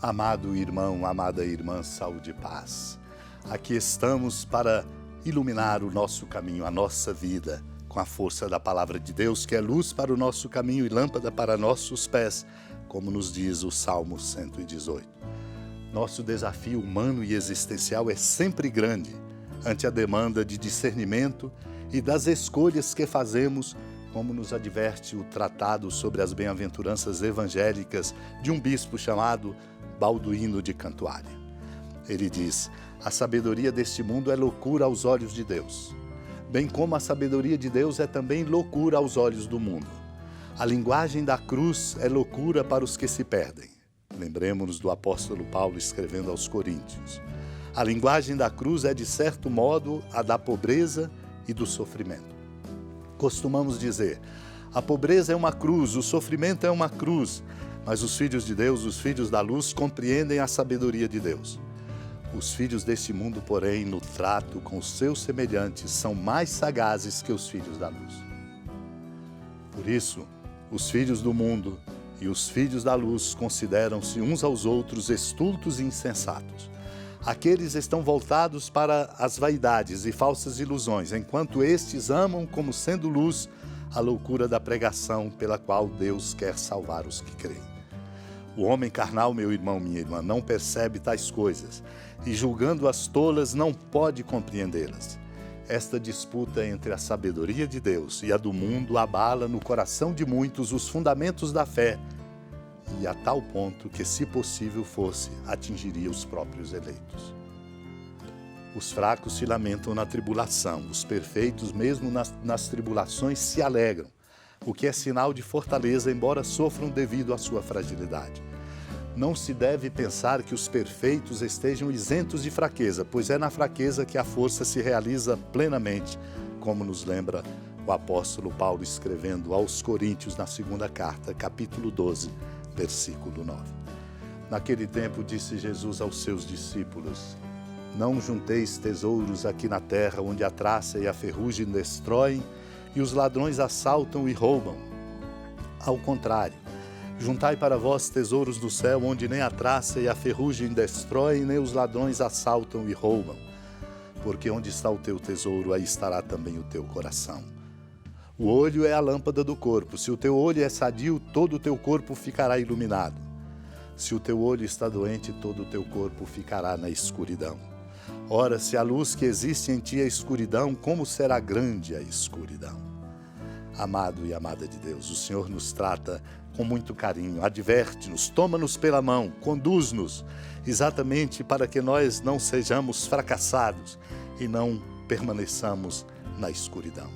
Amado irmão, amada irmã, saúde e paz. Aqui estamos para iluminar o nosso caminho, a nossa vida, com a força da palavra de Deus, que é luz para o nosso caminho e lâmpada para nossos pés, como nos diz o Salmo 118. Nosso desafio humano e existencial é sempre grande, ante a demanda de discernimento e das escolhas que fazemos, como nos adverte o tratado sobre as bem-aventuranças evangélicas de um bispo chamado Balduíno de Cantuária. Ele diz: a sabedoria deste mundo é loucura aos olhos de Deus, bem como a sabedoria de Deus é também loucura aos olhos do mundo. A linguagem da cruz é loucura para os que se perdem. Lembremos-nos do apóstolo Paulo escrevendo aos Coríntios. A linguagem da cruz é, de certo modo, a da pobreza e do sofrimento. Costumamos dizer: a pobreza é uma cruz, o sofrimento é uma cruz, mas os filhos de Deus, os filhos da luz, compreendem a sabedoria de Deus. Os filhos deste mundo, porém, no trato com os seus semelhantes, são mais sagazes que os filhos da luz. Por isso, os filhos do mundo e os filhos da luz consideram-se uns aos outros estultos e insensatos. Aqueles estão voltados para as vaidades e falsas ilusões, enquanto estes amam como sendo luz a loucura da pregação pela qual Deus quer salvar os que creem. O homem carnal, meu irmão, minha irmã, não percebe tais coisas e, julgando-as tolas, não pode compreendê-las. Esta disputa entre a sabedoria de Deus e a do mundo abala no coração de muitos os fundamentos da fé, e a tal ponto que, se possível fosse, atingiria os próprios eleitos. Os fracos se lamentam na tribulação, os perfeitos, mesmo nas tribulações, se alegram, o que é sinal de fortaleza, embora sofram devido à sua fragilidade. Não se deve pensar que os perfeitos estejam isentos de fraqueza, pois é na fraqueza que a força se realiza plenamente, como nos lembra o apóstolo Paulo escrevendo aos Coríntios na segunda carta, capítulo 12, versículo 9. Naquele tempo disse Jesus aos seus discípulos: não junteis tesouros aqui na terra, onde a traça e a ferrugem destroem e os ladrões assaltam e roubam. Ao contrário, juntai para vós tesouros do céu, onde nem a traça e a ferrugem destroem, nem os ladrões assaltam e roubam. Porque onde está o teu tesouro, aí estará também o teu coração. O olho é a lâmpada do corpo. Se o teu olho é sadio, todo o teu corpo ficará iluminado. Se o teu olho está doente, todo o teu corpo ficará na escuridão. Ora, se a luz que existe em ti é escuridão, como será grande a escuridão? Amado e amada de Deus, o Senhor nos trata com muito carinho, adverte-nos, toma-nos pela mão, conduz-nos, exatamente para que nós não sejamos fracassados e não permaneçamos na escuridão.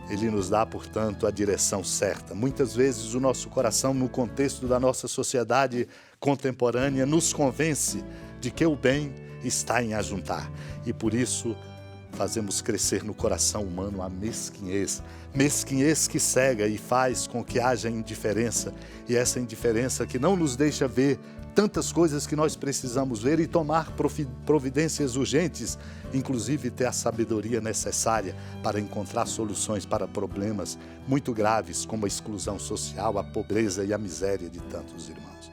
Ele nos dá, portanto, a direção certa. Muitas vezes o nosso coração, no contexto da nossa sociedade contemporânea, nos convence de que o bem está em ajuntar. E por isso fazemos crescer no coração humano a mesquinhez. Mesquinhez que cega e faz com que haja indiferença. E essa indiferença que não nos deixa ver tantas coisas que nós precisamos ver e tomar providências urgentes, inclusive ter a sabedoria necessária para encontrar soluções para problemas muito graves, como a exclusão social, a pobreza e a miséria de tantos irmãos.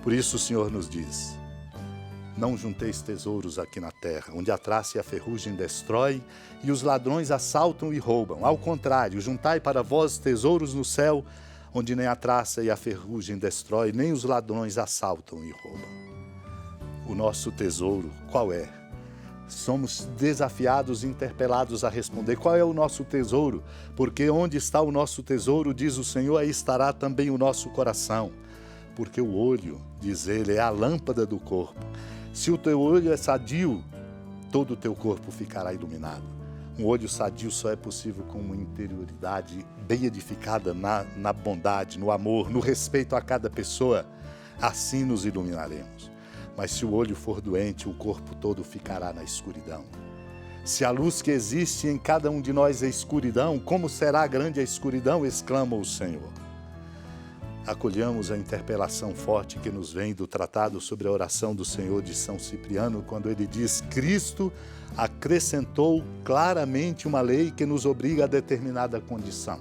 Por isso o Senhor nos diz: não junteis tesouros aqui na terra, onde a traça e a ferrugem destroem e os ladrões assaltam e roubam. Ao contrário, juntai para vós tesouros no céu, onde nem a traça e a ferrugem destrói, nem os ladrões assaltam e roubam. O nosso tesouro, qual é? Somos desafiados e interpelados a responder: qual é o nosso tesouro? Porque onde está o nosso tesouro, diz o Senhor, aí estará também o nosso coração. Porque o olho, diz ele, é a lâmpada do corpo. Se o teu olho é sadio, todo o teu corpo ficará iluminado. Um olho sadio só é possível com uma interioridade bem edificada na bondade, no amor, no respeito a cada pessoa. Assim nos iluminaremos. Mas se o olho for doente, o corpo todo ficará na escuridão. Se a luz que existe em cada um de nós é escuridão, como será grande a escuridão? Exclama o Senhor. Acolhamos a interpelação forte que nos vem do tratado sobre a oração do Senhor de São Cipriano, quando ele diz: Cristo acrescentou claramente uma lei que nos obriga a determinada condição.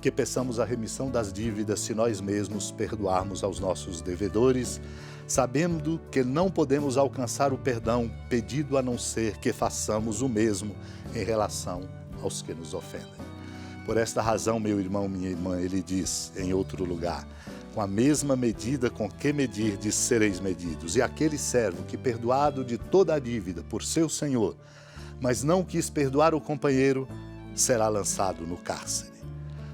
que peçamos a remissão das dívidas se nós mesmos perdoarmos aos nossos devedores, sabendo que não podemos alcançar o perdão pedido a não ser que façamos o mesmo em relação aos que nos ofendem. Por esta razão, meu irmão, minha irmã, ele diz em outro lugar: com a mesma medida com que medirdes, sereis medidos. E aquele servo que, perdoado de toda a dívida por seu senhor, mas não quis perdoar o companheiro, será lançado no cárcere.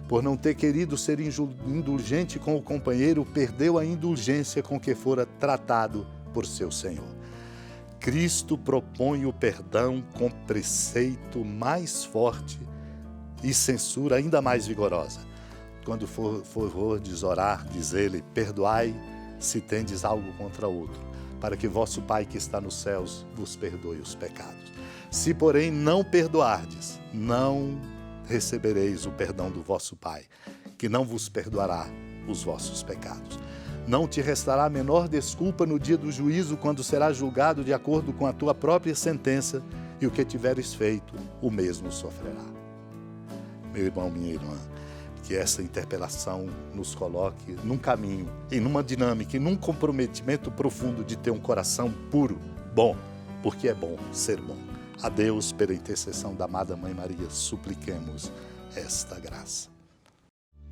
Por não ter querido ser indulgente com o companheiro, perdeu a indulgência com que fora tratado por seu senhor. Cristo propõe o perdão com preceito mais forte e censura ainda mais vigorosa. Quando fordes orar, diz ele: perdoai se tendes algo contra outro, para que vosso Pai que está nos céus vos perdoe os pecados. Se, porém, não perdoardes, não recebereis o perdão do vosso Pai, que não vos perdoará os vossos pecados. Não te restará a menor desculpa no dia do juízo, quando serás julgado de acordo com a tua própria sentença, e o que tiveres feito, o mesmo sofrerá. Meu irmão, minha irmã, que essa interpelação nos coloque num caminho, em uma dinâmica, em um comprometimento profundo de ter um coração puro, bom, porque é bom ser bom. A Deus, pela intercessão da amada Mãe Maria, supliquemos esta graça.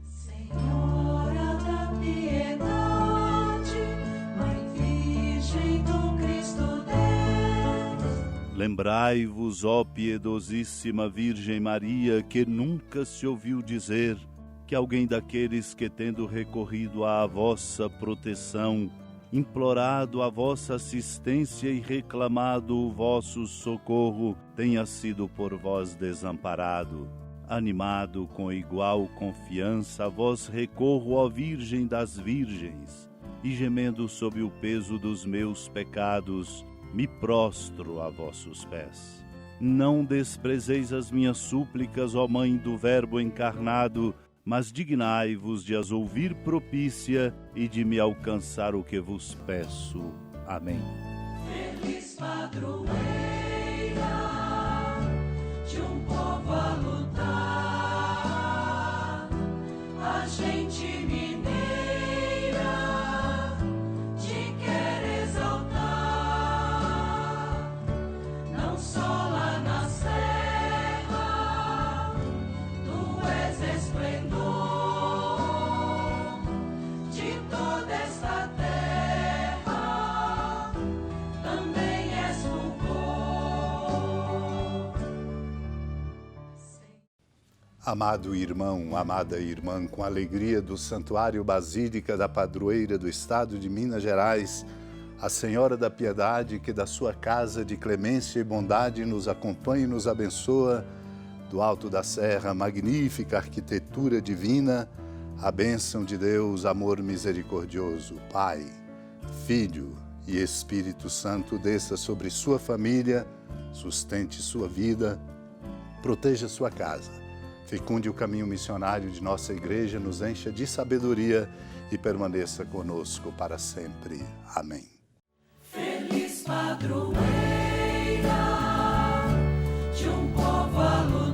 Senhora da piedade, Mãe Virgem do Cristo Deus. Lembrai-vos, ó piedosíssima Virgem Maria, que nunca se ouviu dizer que alguém daqueles que, tendo recorrido à vossa proteção, implorado a vossa assistência e reclamado o vosso socorro, tenha sido por vós desamparado. Animado com igual confiança, a vós recorro, ó Virgem das Virgens, e gemendo sob o peso dos meus pecados, me prostro a vossos pés. Não desprezeis as minhas súplicas, ó Mãe do Verbo encarnado, mas dignai-vos de as ouvir propícia e de me alcançar o que vos peço. Amém. Feliz padroeira de um povo a lutar, a gente mineira te quer exaltar, não só lá na serra, tu és esplendor de toda esta terra, também és fulgor. Amado irmão, amada irmã, com a alegria do Santuário Basílica da Padroeira do Estado de Minas Gerais, a Senhora da Piedade, que da sua casa de clemência e bondade nos acompanha e nos abençoa, do alto da serra, magnífica arquitetura divina, a bênção de Deus, amor misericordioso, Pai, Filho e Espírito Santo desça sobre sua família, sustente sua vida, proteja sua casa, fecunde o caminho missionário de nossa igreja, nos encha de sabedoria e permaneça conosco para sempre. Amém. Feliz padroeira de um povo a lutar.